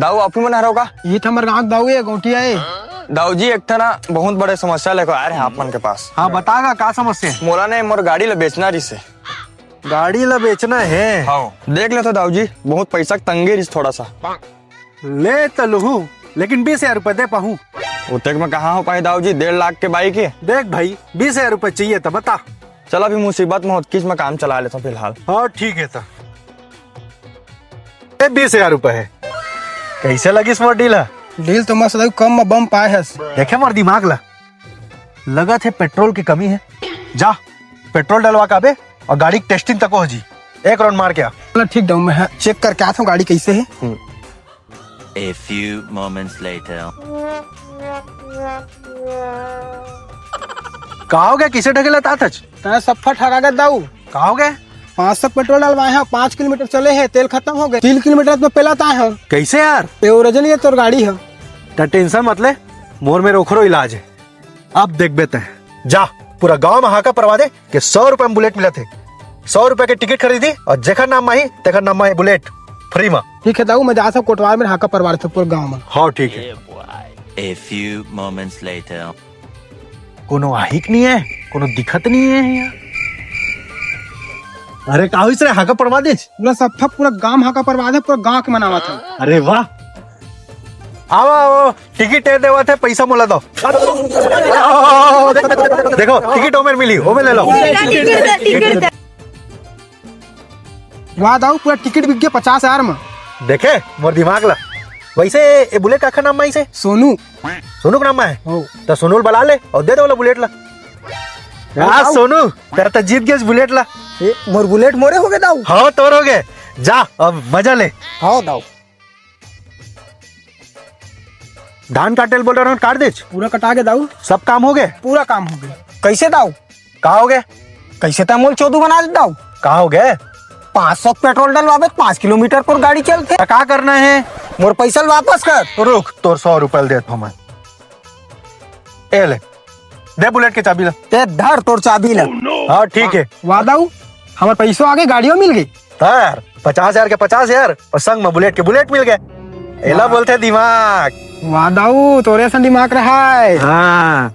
दाऊ आप ही मन हरो का? ये हमारे गाँव दाऊ है गोटिया है। दाऊ जी एक ना बहुत बड़े समस्या लेकर आए हैं आप मन के पास। हाँ बतागा का समस्या है? मोला ने मोर गाड़ी ला बेचना रही से। गाड़ी ला बेचना है? हाँ देख ले तो दाऊ जी बहुत पैसा तंगे रही थोड़ा सा। ले तो लूँ लेकिन 20,000 रुपए दे पाऊँ। उतक में कहाँ हो पाए दाऊ जी, 1.5 लाख के बाइक है। देख भाई 20,000 रुपए चाहिए था बता। चल अभी मुसीबत में किस में काम चला लेता फिलहाल। हाँ ठीक है था 20,000 रुपए है। कैसे लगी इस डील? डील तो मस्त कम में बम पाए है। देखे मोर दिमाग लगा थे पेट्रोल की कमी है। जा पेट्रोल डलवा का बे और गाड़ी की टेस्टिंग तक हो जी। एक राउंड मार के आ। ठीक डाउन में है, चेक करके आता हूँ गाड़ी कैसे है। A few moments later. कहा हो गया किसे ढकेला तातच? सफा ठगा गया दाऊ। कहा हो गया? 500 पेट्रोल डलवाए हैं, 5 किलोमीटर चले हैं, तेल खत्म हो गया। 3 किलोमीटर में पेलाता है। कैसे यार? ओरिजिनल ये तो गाड़ी है। तो टेंशन मत ले, मोर में रोखरो इलाज है। अब देख बेते हैं, जा पूरा गांव में हाका परवा दे कि 100 रुपए में बुलेट मिला थे। 100 रुपए के टिकट खरीदी और जेखर नाम माही तेखर नाम माही बुलेट फ्री में। ठीक है दाऊ, मैं जा सब कोटवार में हाका परवार थे पूरे गाँव में। हाँ ठीक है। A few moments later. कोनो आहिक नहीं है, कोनो दिखत नहीं है यार। अरे काहू से हाका परवा दे। पूरा सफा पूरा गाँव हाका परवा दे, पूरा गाँव के मनावा था। अरे वाह, आओ आओ टिकट देवा थे, पैसा मोला दो। देखो टिकट ओमेर मिली, ओमेर ले लो। वाह दाऊ पूरा टिकट बिक गया 50,000 में। देखे मोर दिमाग ला। वैसे ए बुलेट का नाम माई से? सोनू। सोनू का नाम है? हो तो सोनू बला ले और दे दो वाला बुलेट ला। यार सोनू तेरा तो जीत गया बुलेट ला। मोर बुलेट मोरे हो गए दाऊ। हाँ तोर हो गए, जा अब मजा ले। हाँ दाऊ। धान काटेल बोल रहा हूँ, काट दे। पूरा कटा के दाऊ, सब काम हो गए? पूरा काम हो गया। कैसे दाऊ? कहा हो गए? कैसे तमोल 14 बना दे दाऊ। कहा हो गए? 500 पेट्रोल डलवावे 5 किलोमीटर पर गाड़ी चलते। क्या करना है? मोर पैसा वापस कर। रुक तोर 100 रुपए दे मैं। ए ले दे बुलेट के चाबी ला। ते धर तोर चाबी ला। हाँ ठीक है। वाह दाऊ हमारे पैसों आगे गाड़ियों मिल गई। यार 50,000 के 50,000 और संग में बुलेट के बुलेट मिल गए। एला बोलते दिमाग। वाह दाऊ तोरे से दिमाग रहा है। हाँ